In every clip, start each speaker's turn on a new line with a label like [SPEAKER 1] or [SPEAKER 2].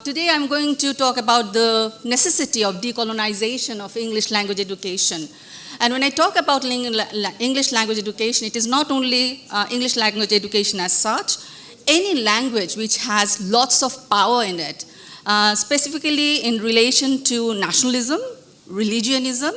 [SPEAKER 1] Today I'm going to talk about the necessity of decolonization of English language education. And when I talk about English language education, it is not only English language education as such, any language which has lots of power in it, specifically in relation to nationalism, religionism,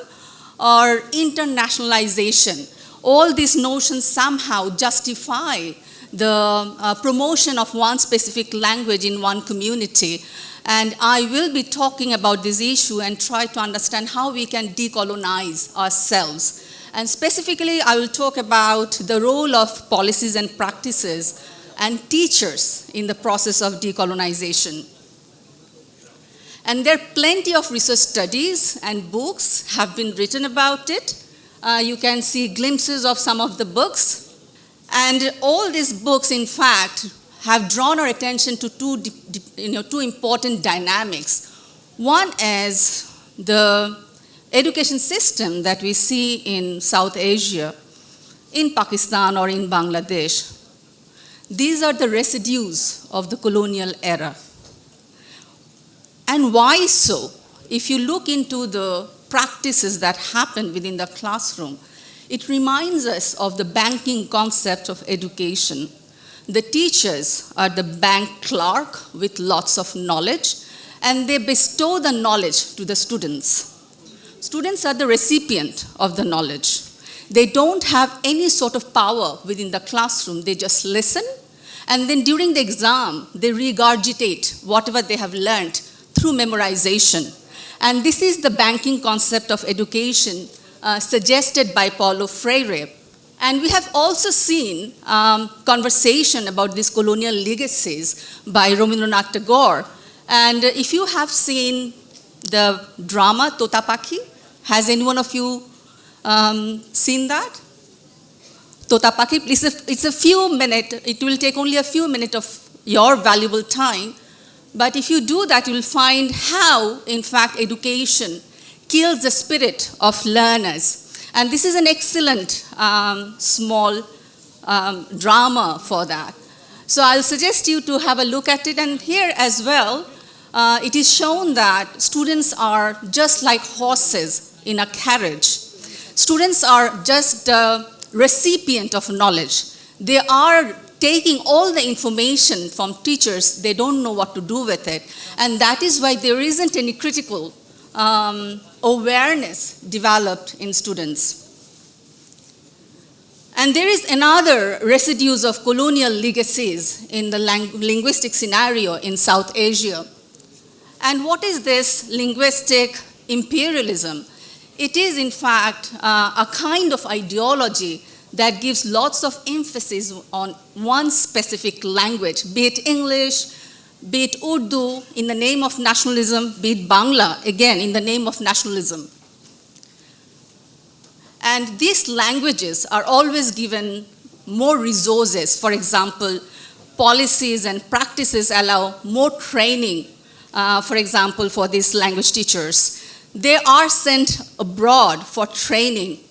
[SPEAKER 1] or internationalization. All these notions somehow justify the promotion of one specific language in one community. And I will be talking about this issue and try to understand how we can decolonize ourselves. And specifically, I will talk about the role of policies and practices and teachers in the process of decolonization. And there are plenty of research studies and books have been written about it. You can see glimpses of some of the books. And all these books, in fact, have drawn our attention to two important dynamics. One is the education system that we see in South Asia, in Pakistan or in Bangladesh. These are the residues of the colonial era. And why so? If you look into the practices that happen within the classroom, it reminds us of the banking concept of education. The teachers are the bank clerk with lots of knowledge, and they bestow the knowledge to the students. Students are the recipient of the knowledge. They don't have any sort of power within the classroom. They just listen, and then during the exam, they regurgitate whatever they have learned through memorization. And this is the banking concept of education suggested by Paulo Freire. And we have also seen conversation about these colonial legacies by Rabindranath Tagore. And if you have seen the drama Tota Pakhi, has any one of you seen that? Tota Pakhi, it's a few minutes, it will take only a few minutes of your valuable time. But if you do that, you will find how, in fact, education kills the spirit of learners. And this is an excellent small drama for that. So I'll suggest you to have a look at it. And here as well, it is shown that students are just like horses in a carriage. Students are just the recipient of knowledge. They are taking all the information from teachers. They don't know what to do with it. And that is why there isn't any critical awareness developed in students. And there is another residues of colonial legacies in the linguistic scenario in South Asia. And what is this linguistic imperialism? It is, in fact, a kind of ideology that gives lots of emphasis on one specific language, be it English, be it Urdu in the name of nationalism, be it Bangla, again, in the name of nationalism. And these languages are always given more resources. For example, policies and practices allow more training, for example, for these language teachers. They are sent abroad for training.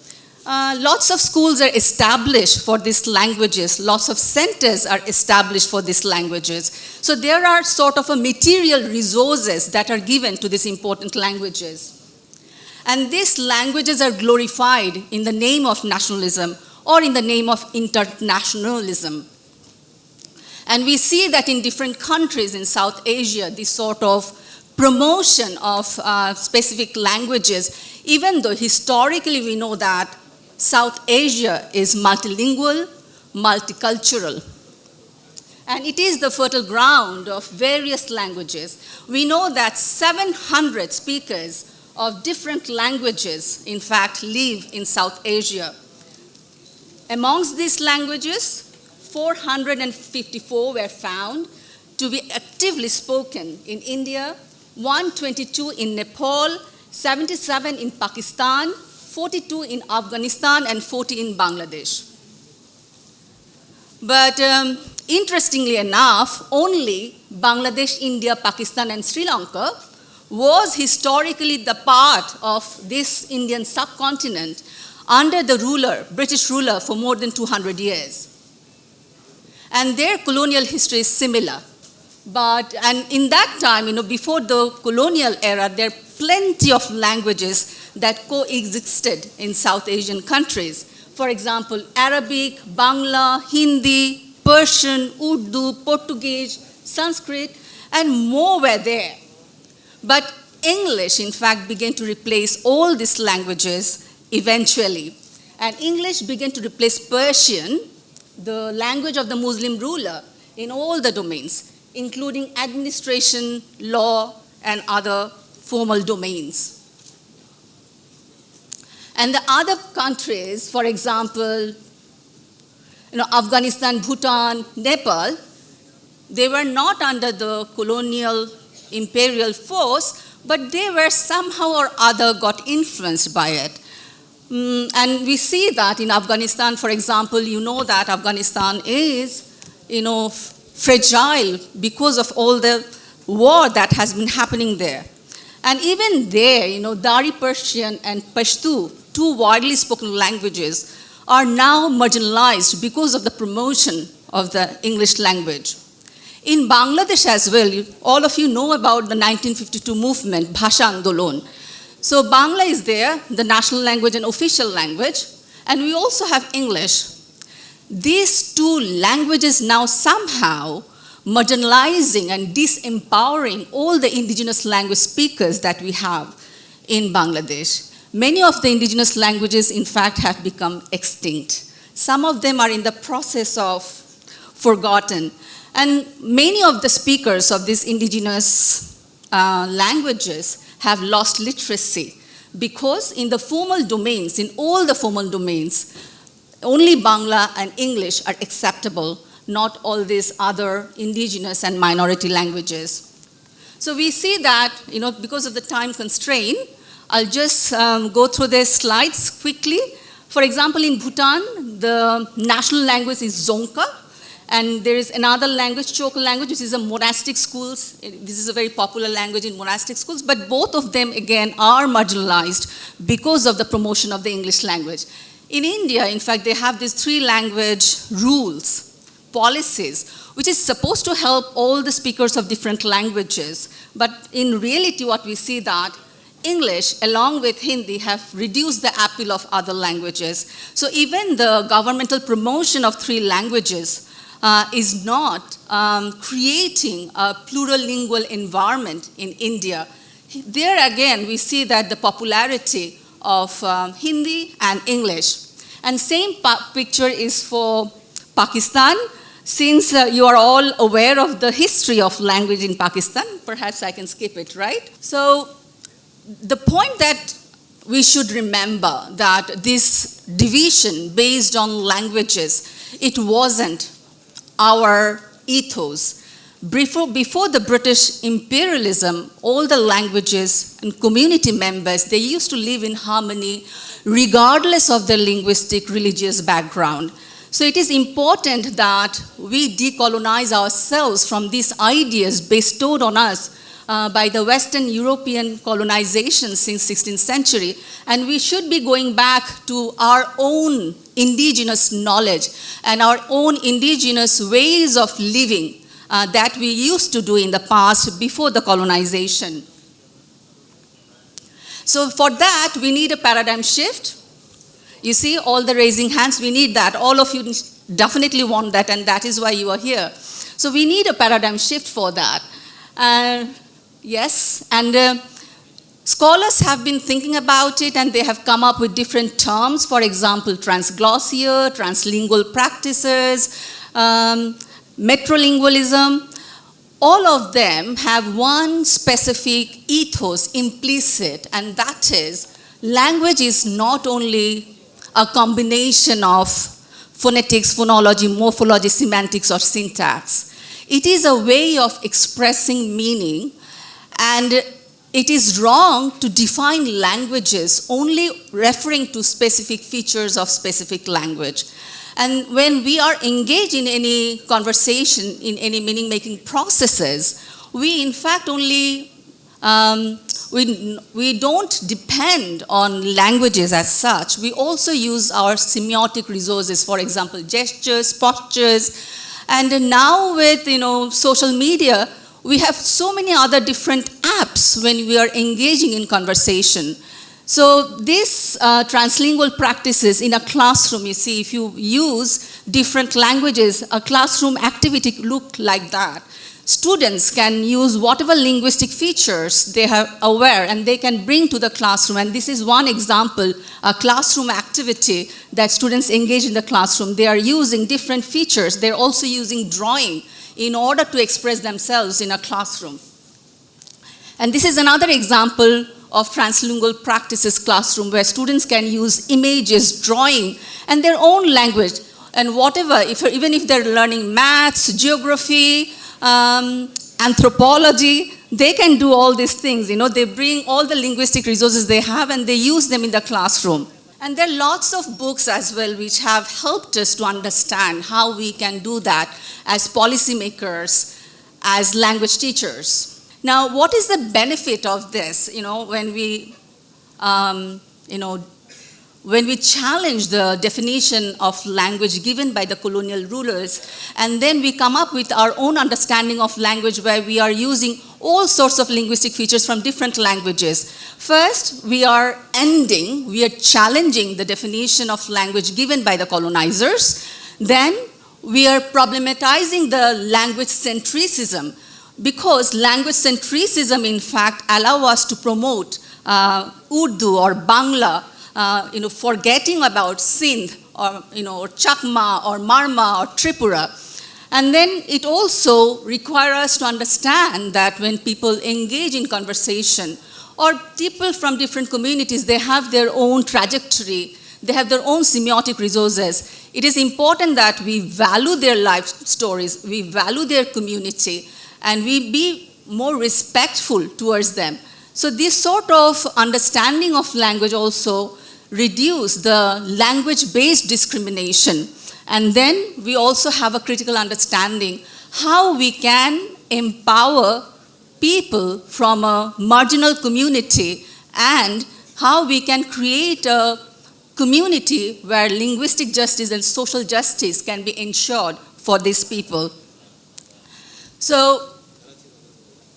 [SPEAKER 1] Lots of schools are established for these languages. Lots of centers are established for these languages. So there are sort of a material resources that are given to these important languages. And these languages are glorified in the name of nationalism or in the name of internationalism. And we see that in different countries in South Asia, this sort of promotion of specific languages, even though historically we know that South Asia is multilingual, multicultural. And it is the fertile ground of various languages. We know that 700 speakers of different languages, in fact, live in South Asia. Amongst these languages, 454 were found to be actively spoken in India, 122 in Nepal, 77 in Pakistan, 42 in Afghanistan, and 40 in Bangladesh. But interestingly enough, only Bangladesh, India, Pakistan, and Sri Lanka was historically the part of this Indian subcontinent under the British ruler for more than 200 years. And their colonial history is similar. And in that time, before the colonial era, there are plenty of languages that coexisted in South Asian countries. For example, Arabic, Bangla, Hindi, Persian, Urdu, Portuguese, Sanskrit, and more were there. But English, in fact, began to replace all these languages eventually. And English began to replace Persian, the language of the Muslim ruler, in all the domains, including administration, law, and other formal domains. And the other countries, for example, Afghanistan, Bhutan, Nepal, they were not under the colonial imperial force, but they were somehow or other got influenced by it. And we see that in Afghanistan, for example, you know that Afghanistan is, fragile because of all the war that has been happening there. And even there, Dari Persian and Pashto, two widely spoken languages, are now marginalized because of the promotion of the English language. In Bangladesh as well, all of you know about the 1952 movement, Bhasha Andolon. So Bangla is there, the national language and official language, and we also have English. These two languages now somehow marginalizing and disempowering all the indigenous language speakers that we have in Bangladesh. Many of the indigenous languages, in fact, have become extinct. Some of them are in the process of forgotten. And many of the speakers of these indigenous languages have lost literacy because in the formal domains, in all the formal domains, only Bangla and English are acceptable, not all these other indigenous and minority languages. So we see that, because of the time constraint, I'll just go through the slides quickly. For example, in Bhutan, the national language is Dzongkha, and there is another language, Chokha language, which is a monastic schools. This is a very popular language in monastic schools, but both of them, again, are marginalized because of the promotion of the English language. In India, in fact, they have these 3 language rules, policies, which is supposed to help all the speakers of different languages. But in reality, what we see that English, along with Hindi, have reduced the appeal of other languages. So even the governmental promotion of 3 languages is not creating a plurilingual environment in India. There again, we see that the popularity of Hindi and English. And same picture is for Pakistan. Since you are all aware of the history of language in Pakistan, perhaps I can skip it, right? So the point that we should remember that this division based on languages, it wasn't our ethos. Before the British imperialism, all the languages and community members, they used to live in harmony regardless of their linguistic, religious background. So it is important that we decolonize ourselves from these ideas bestowed on us by the Western European colonization since 16th century. And we should be going back to our own indigenous knowledge and our own indigenous ways of living that we used to do in the past before the colonization. So for that, we need a paradigm shift. You see, all the raising hands, we need that. All of you definitely want that, and that is why you are here. So we need a paradigm shift for that. Yes, and scholars have been thinking about it, and they have come up with different terms. For example, transglossier, translingual practices, metrolingualism. All of them have one specific ethos implicit, and that is language is not only a combination of phonetics, phonology, morphology, semantics, or syntax. It is a way of expressing meaning, and it is wrong to define languages only referring to specific features of specific language. And when we are engaged in any conversation, in any meaning-making processes, we in fact only, we don't depend on languages as such. We also use our semiotic resources, for example, gestures, postures, And now with social media, we have so many other different apps when we are engaging in conversation. So these translingual practices in a classroom, you see, if you use different languages, a classroom activity look like that. Students can use whatever linguistic features they are aware and they can bring to the classroom. And this is one example, a classroom activity that students engage in the classroom. They are using different features. They're also using drawing in order to express themselves in a classroom. And this is another example of translingual practices classroom where students can use images, drawing, and their own language. And whatever, even if they're learning maths, geography, anthropology, they can do all these things. They bring all the linguistic resources they have and they use them in the classroom. And there are lots of books as well which have helped us to understand how we can do that as policymakers, as language teachers. Now, what is the benefit of this? When we challenge the definition of language given by the colonial rulers, and then we come up with our own understanding of language where we are using all sorts of linguistic features from different languages. First, we are challenging the definition of language given by the colonizers. Then, we are problematizing the language centricism, because language centricism, in fact, allow us to promote Urdu or Bangla, forgetting about Sindh or Chakma or Marma or Tripura. And then it also requires us to understand that when people engage in conversation, or people from different communities, they have their own trajectory, they have their own semiotic resources. It is important that we value their life stories, we value their community, and we be more respectful towards them. So this sort of understanding of language also reduce the language-based discrimination. And then we also have a critical understanding how we can empower people from a marginal community and how we can create a community where linguistic justice and social justice can be ensured for these people. So,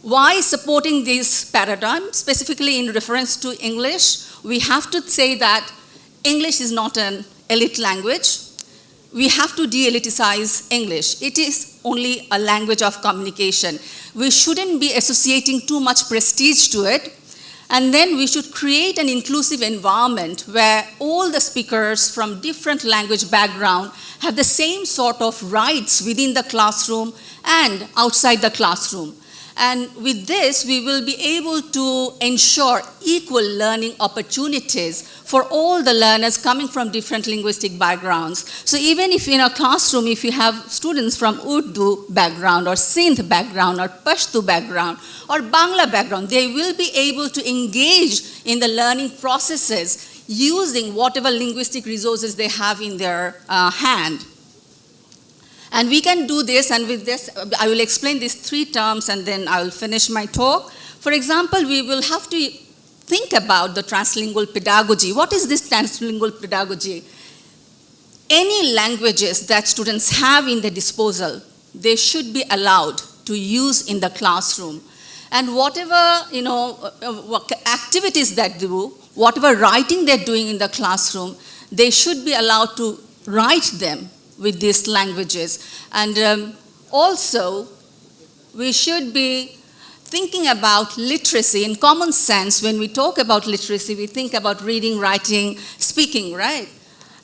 [SPEAKER 1] why supporting this paradigm, specifically in reference to English? We have to say that English is not an elite language. We have to de-eliticize English. It is only a language of communication. We shouldn't be associating too much prestige to it. And then we should create an inclusive environment where all the speakers from different language background have the same sort of rights within the classroom and outside the classroom. And with this, we will be able to ensure equal learning opportunities for all the learners coming from different linguistic backgrounds. So even if in a classroom, if you have students from Urdu background or Sindh background or Pashto background or Bangla background, they will be able to engage in the learning processes using whatever linguistic resources they have in their hand. And we can do this, and with this, I will explain these three terms and then I will finish my talk. For example, we will have to think about the translingual pedagogy. What is this translingual pedagogy? Any languages that students have in their disposal, they should be allowed to use in the classroom. And whatever, activities that they do, whatever writing they're doing in the classroom, they should be allowed to write them with these languages. And also, we should be thinking about literacy in common sense. When we talk about literacy, we think about reading, writing, speaking, right?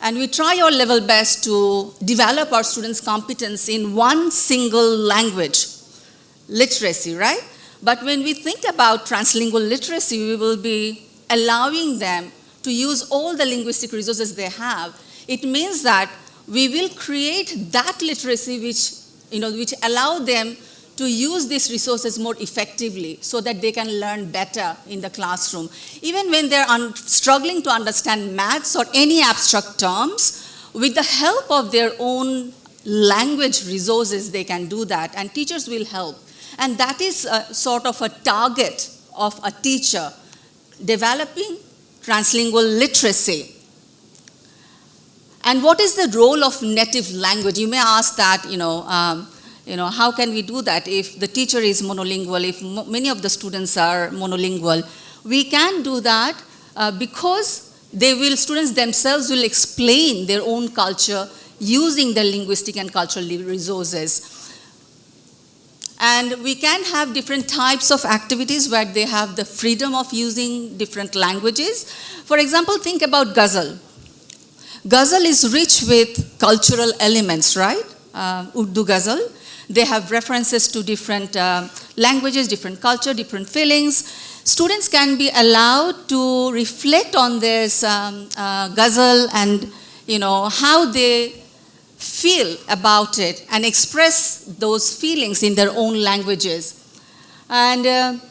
[SPEAKER 1] And we try our level best to develop our students' competence in one single language, literacy, right? But when we think about translingual literacy, we will be allowing them to use all the linguistic resources they have. It means that we will create that literacy which allow them to use these resources more effectively so that they can learn better in the classroom. Even when they're struggling to understand maths or any abstract terms, with the help of their own language resources, they can do that, and teachers will help. And that is a sort of a target of a teacher, developing translingual literacy. And what is the role of native language? You may ask that, how can we do that if the teacher is monolingual, if many of the students are monolingual? We can do that because students themselves will explain their own culture using the linguistic and cultural resources. And we can have different types of activities where they have the freedom of using different languages. For example, think about ghazal. Ghazal is rich with cultural elements, right? Urdu ghazal. They have references to different languages, different culture, different feelings. Students can be allowed to reflect on this ghazal and, how they feel about it and express those feelings in their own languages. And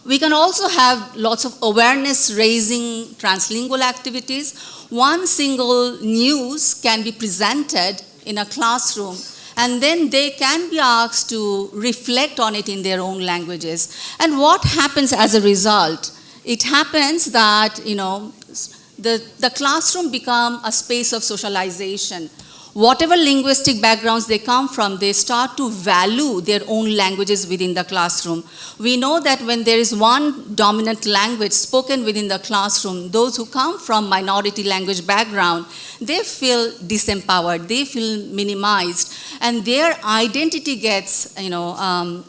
[SPEAKER 1] we can also have lots of awareness-raising translingual activities. One single news can be presented in a classroom, and then they can be asked to reflect on it in their own languages. And what happens as a result? It happens that, the classroom become a space of socialization. Whatever linguistic backgrounds they come from, they start to value their own languages within the classroom. We know that when there is one dominant language spoken within the classroom, those who come from minority language background, they feel disempowered, they feel minimized, and their identity gets,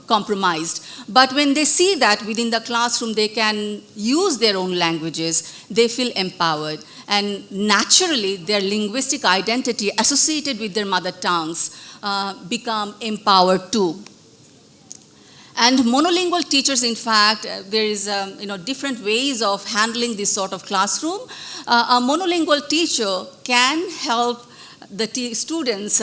[SPEAKER 1] compromised. But when they see that within the classroom they can use their own languages, they feel empowered. And naturally, their linguistic identity associated with their mother tongues become empowered too. And monolingual teachers, in fact, there is different ways of handling this sort of classroom. A monolingual teacher can help the students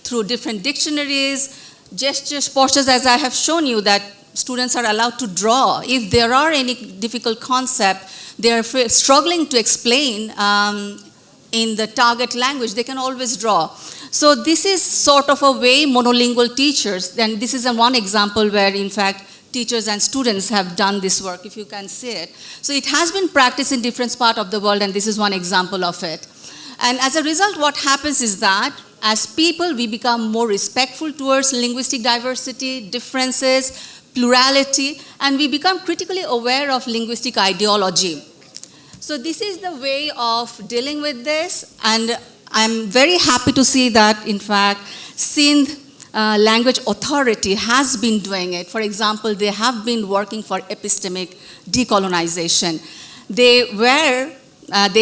[SPEAKER 1] through different dictionaries, gestures, postures, as I have shown you, that students are allowed to draw. If there are any difficult concept they are struggling to explain in the target language, they can always draw. So this is sort of a way monolingual teachers, and this is one example where in fact teachers and students have done this work, if you can see it. So it has been practiced in different parts of the world, and this is one example of it. And as a result, what happens is that as people, we become more respectful towards linguistic diversity, differences, plurality, and we become critically aware of linguistic ideology. So this is the way of dealing with this, and I'm very happy to see that, in fact, Sindh Language Authority has been doing it. For example, they have been working for epistemic decolonization. They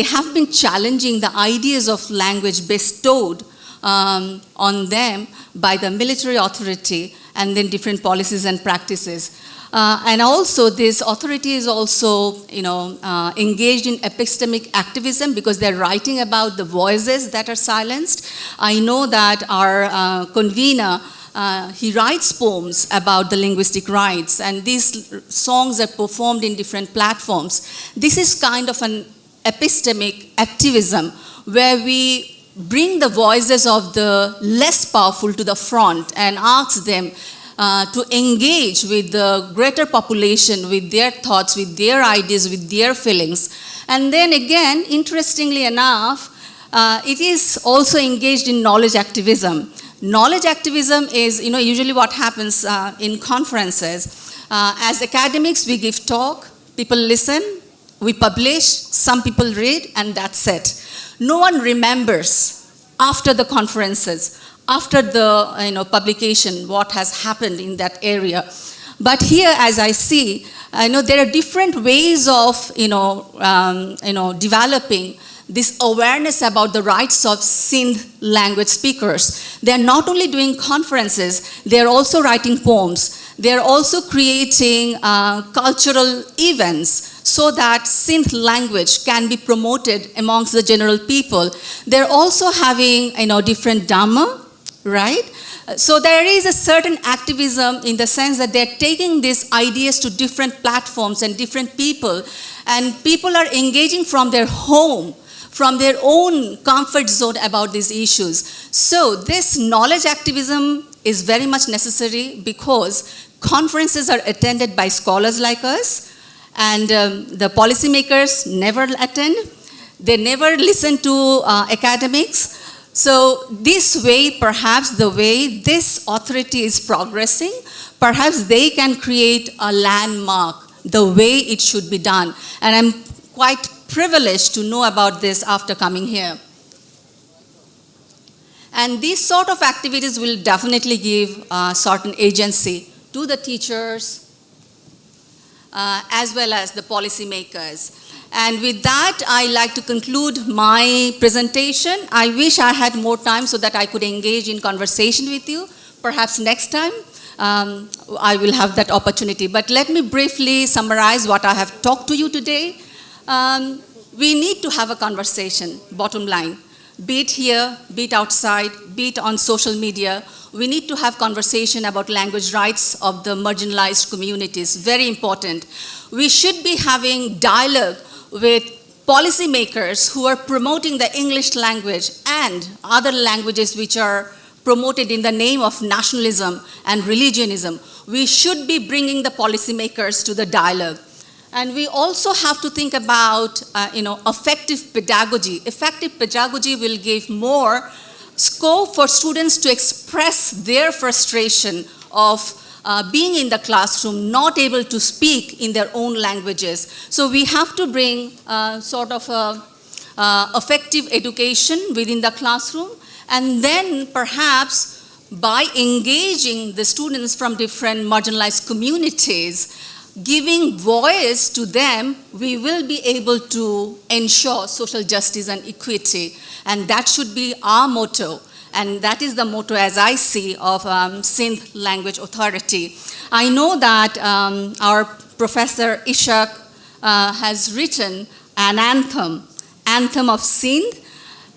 [SPEAKER 1] have been challenging the ideas of language bestowed on them by the military authority, and then different policies and practices. And also this authority is also engaged in epistemic activism because they're writing about the voices that are silenced. I know that our convener, he writes poems about the linguistic rights, and these songs are performed in different platforms. This is kind of an epistemic activism where we bring the voices of the less powerful to the front and ask them to engage with the greater population, with their thoughts, with their ideas, with their feelings. And then again, interestingly enough, it is also engaged in knowledge activism. Knowledge activism is, usually what happens in conferences. As academics, we give talk, people listen, we publish, some people read, and that's it. No one remembers after the conferences, after the publication, what has happened in that area. But here, as I see, there are different ways of developing this awareness about the rights of Sindh language speakers. They are not only doing conferences, they are also writing poems. They are also creating cultural events so that Sindh language can be promoted amongst the general people. They're also having different dhamma, right? So there is a certain activism in the sense that they're taking these ideas to different platforms and different people, and people are engaging from their home, from their own comfort zone about these issues. So this knowledge activism is very much necessary because conferences are attended by scholars like us, and the policymakers never attend. They never listen to academics. So this way, perhaps the way this authority is progressing, perhaps they can create a landmark, the way it should be done. And I'm quite privileged to know about this after coming here. And these sort of activities will definitely give certain agency to the teachers as well as the policymakers. And with that, I like to conclude my presentation. I wish I had more time so that I could engage in conversation with you. Perhaps next time I will have that opportunity. But let me briefly summarize what I have talked to you today. We need to have a conversation, bottom line. Be it here, be it outside, be it on social media. We need to have conversation about language rights of the marginalized communities. Very important. We should be having dialogue with policymakers who are promoting the English language and other languages which are promoted in the name of nationalism and religionism. We should be bringing the policymakers to the dialogue. And we also have to think about effective pedagogy. Effective pedagogy will give more scope for students to express their frustration of being in the classroom, not able to speak in their own languages. So we have to bring sort of effective education within the classroom, and then perhaps by engaging the students from different marginalized communities, giving voice to them, we will be able to ensure social justice and equity. And that should be our motto. And that is the motto, as I see, of Sindh Language Authority. I know that our Professor Ishak has written an anthem of Sindh.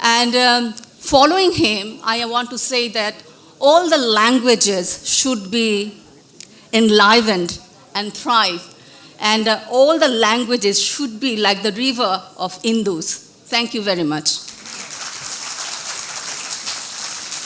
[SPEAKER 1] And following him, I want to say that all the languages should be enlivened and thrive. And all the languages should be like the river of Indus. Thank you very much.